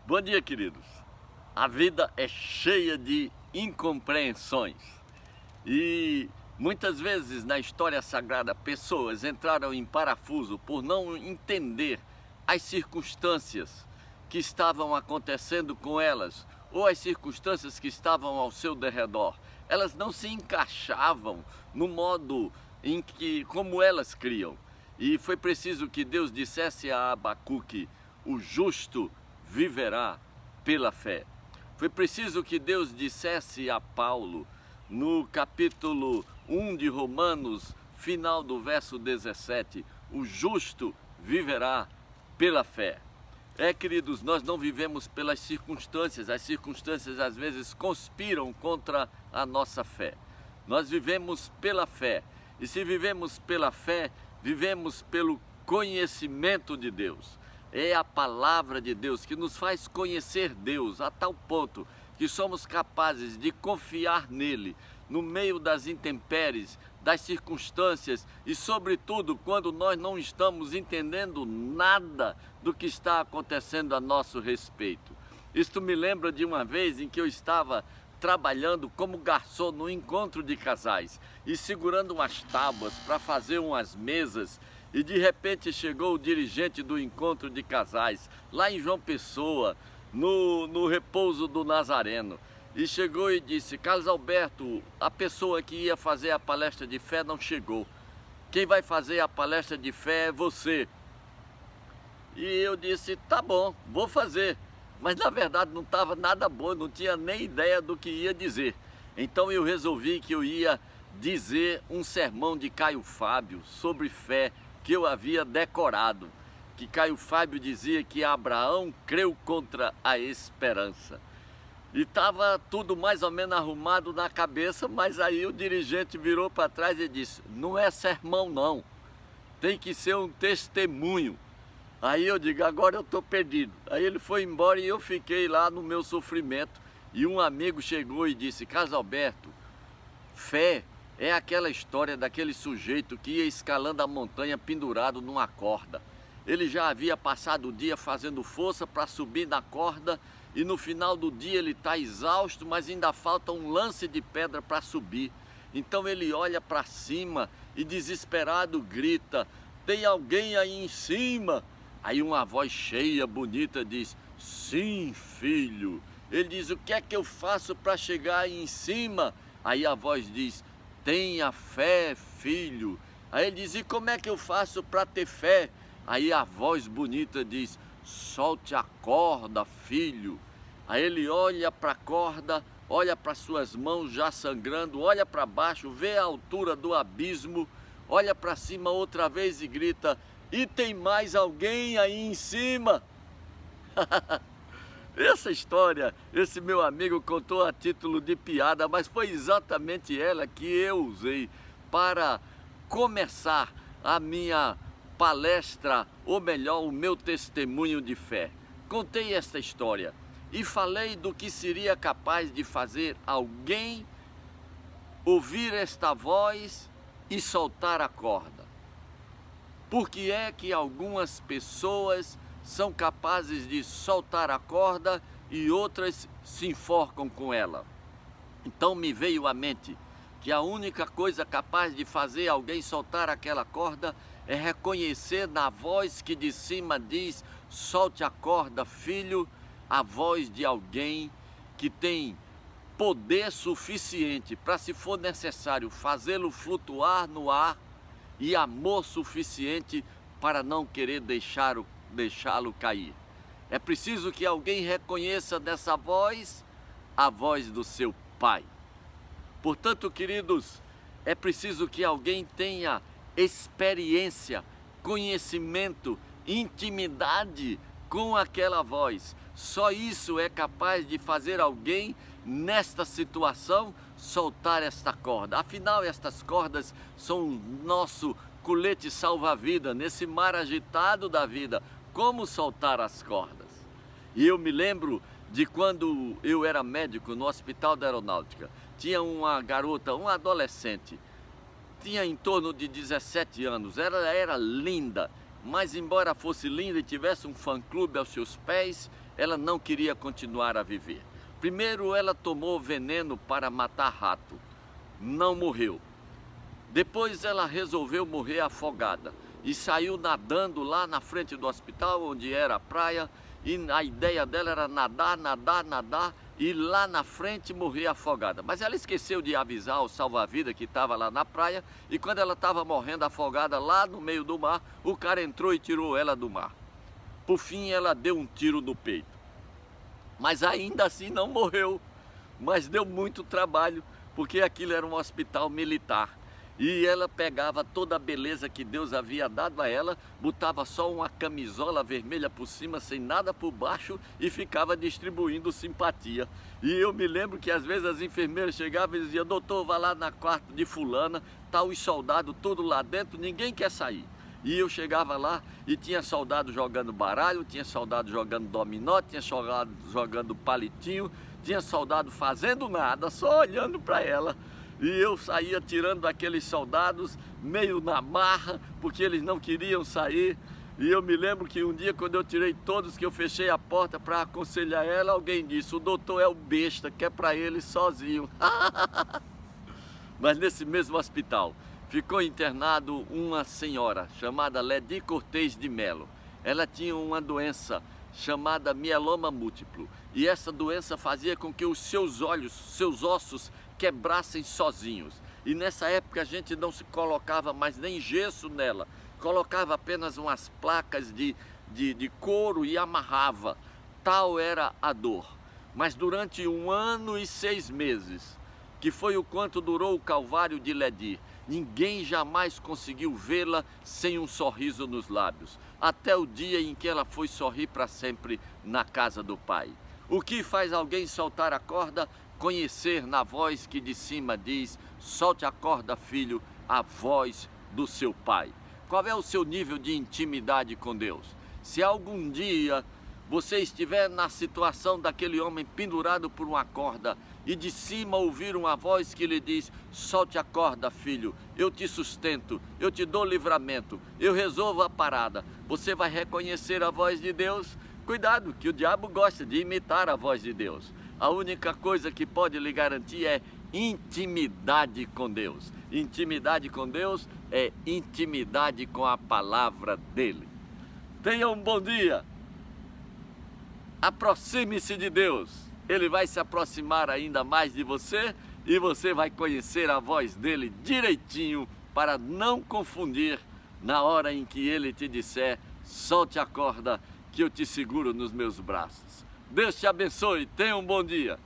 Bom dia, queridos. A vida é cheia de incompreensões e muitas vezes na história sagrada pessoas entraram em parafuso por não entender as circunstâncias que estavam acontecendo com elas ou as circunstâncias que estavam ao seu derredor. Elas não se encaixavam no modo em que como elas criam. E foi preciso que Deus dissesse a Abacuque: o justo viverá pela fé. Foi preciso que Deus dissesse a Paulo, no capítulo 1 de Romanos, final do verso 17, o justo viverá pela fé. Queridos, nós não vivemos pelas circunstâncias, as circunstâncias às vezes conspiram contra a nossa fé. Nós vivemos pela fé, e se vivemos pela fé, vivemos pelo conhecimento de Deus. É a palavra de Deus que nos faz conhecer Deus a tal ponto que somos capazes de confiar nele no meio das intempéries, das circunstâncias e, sobretudo, quando nós não estamos entendendo nada do que está acontecendo a nosso respeito. Isto me lembra de uma vez em que eu estava trabalhando como garçom no encontro de casais e segurando umas tábuas para fazer umas mesas. E de repente chegou o dirigente do encontro de casais, lá em João Pessoa, no repouso do Nazareno. E chegou e disse: Carlos Alberto, a pessoa que ia fazer a palestra de fé não chegou. Quem vai fazer a palestra de fé é você. E eu disse: tá bom, vou fazer. Mas na verdade não estava nada bom, não tinha nem ideia do que ia dizer. Então eu resolvi que eu ia dizer um sermão de Caio Fábio sobre fé, que eu havia decorado, que Caio Fábio dizia que Abraão creu contra a esperança. E estava tudo mais ou menos arrumado na cabeça, mas aí o dirigente virou para trás e disse: não é sermão não, tem que ser um testemunho. Aí eu digo: agora eu estou perdido. Aí ele foi embora e eu fiquei lá no meu sofrimento. E um amigo chegou e disse: Carlos Alberto, fé é aquela história daquele sujeito que ia escalando a montanha pendurado numa corda. Ele já havia passado o dia fazendo força para subir na corda e no final do dia ele está exausto, mas ainda falta um lance de pedra para subir. Então ele olha para cima e desesperado grita: tem alguém aí em cima? Aí uma voz cheia, bonita diz: sim, filho. Ele diz: o que é que eu faço para chegar aí em cima? Aí a voz diz: tenha fé, filho. Aí ele diz: e como é que eu faço para ter fé? Aí a voz bonita diz: solte a corda, filho. Aí ele olha para a corda, olha para suas mãos já sangrando, olha para baixo, vê a altura do abismo, olha para cima outra vez e grita: e tem mais alguém aí em cima? Essa história, esse meu amigo contou a título de piada, mas foi exatamente ela que eu usei para começar a minha palestra, ou melhor, o meu testemunho de fé. Contei esta história e falei do que seria capaz de fazer alguém ouvir esta voz e soltar a corda. Por que é que algumas pessoas são capazes de soltar a corda e outras se enforcam com ela? Então me veio à mente que a única coisa capaz de fazer alguém soltar aquela corda é reconhecer na voz que de cima diz: solte a corda, filho, a voz de alguém que tem poder suficiente para, se for necessário, fazê-lo flutuar no ar e amor suficiente para não querer deixá-lo cair. É preciso que alguém reconheça nessa voz a voz do seu Pai. Portanto, queridos, é preciso que alguém tenha experiência, conhecimento, intimidade com aquela voz. Só isso é capaz de fazer alguém, nesta situação, soltar esta corda. Afinal, estas cordas são o nosso colete salva-vida nesse mar agitado da vida. Como soltar as cordas? E eu me lembro de quando eu era médico no Hospital da Aeronáutica. Tinha uma garota, uma adolescente, tinha em torno de 17 anos, ela era linda, mas embora fosse linda e tivesse um fã-clube aos seus pés, ela não queria continuar a viver. Primeiro ela tomou veneno para matar rato, não morreu. Depois ela resolveu morrer afogada e saiu nadando lá na frente do hospital, onde era a praia, e a ideia dela era nadar, nadar, nadar e lá na frente morrer afogada. Mas ela esqueceu de avisar o salva-vida que estava lá na praia, e quando ela estava morrendo afogada lá no meio do mar, o cara entrou e tirou ela do mar. Por fim ela deu um tiro no peito. Mas ainda assim não morreu, mas deu muito trabalho, porque aquilo era um hospital militar. E ela pegava toda a beleza que Deus havia dado a ela, botava só uma camisola vermelha por cima, sem nada por baixo, e ficava distribuindo simpatia. E eu me lembro que às vezes as enfermeiras chegavam e diziam: doutor, vá lá na quarto de fulana, tá os soldados todos lá dentro, ninguém quer sair. E eu chegava lá e tinha soldado jogando baralho, tinha soldado jogando dominó, tinha soldado jogando palitinho, tinha soldado fazendo nada, só olhando para ela. E eu saía tirando aqueles soldados meio na marra, porque eles não queriam sair. E eu me lembro que um dia, quando eu tirei todos, que eu fechei a porta para aconselhar ela, alguém disse: o doutor é o besta, que é para ele sozinho. Mas nesse mesmo hospital ficou internado uma senhora chamada Ledi Cortez de Melo. Ela tinha uma doença chamada mieloma múltiplo, e essa doença fazia com que os seus olhos, seus ossos quebrassem sozinhos. E nessa época a gente não se colocava mais nem gesso nela, colocava apenas umas placas de couro e amarrava. Tal era a dor. Mas durante 1 ano e 6 meses, que foi o quanto durou o calvário de Ledi, ninguém jamais conseguiu vê-la sem um sorriso nos lábios, até o dia em que ela foi sorrir para sempre na casa do Pai. O que faz alguém soltar a corda? Conhecer na voz que de cima diz: solte a corda, filho, a voz do seu Pai. Qual é o seu nível de intimidade com Deus? Se algum dia você estiver na situação daquele homem pendurado por uma corda e de cima ouvir uma voz que lhe diz: solte a corda, filho, eu te sustento, eu te dou livramento, eu resolvo a parada, você vai reconhecer a voz de Deus? Cuidado, que o diabo gosta de imitar a voz de Deus. A única coisa que pode lhe garantir é intimidade com Deus. Intimidade com Deus é intimidade com a palavra dele. Tenha um bom dia. Aproxime-se de Deus. Ele vai se aproximar ainda mais de você e você vai conhecer a voz dele direitinho, para não confundir na hora em que ele te disser: solte a corda que eu te seguro nos meus braços. Deus te abençoe, tenha um bom dia.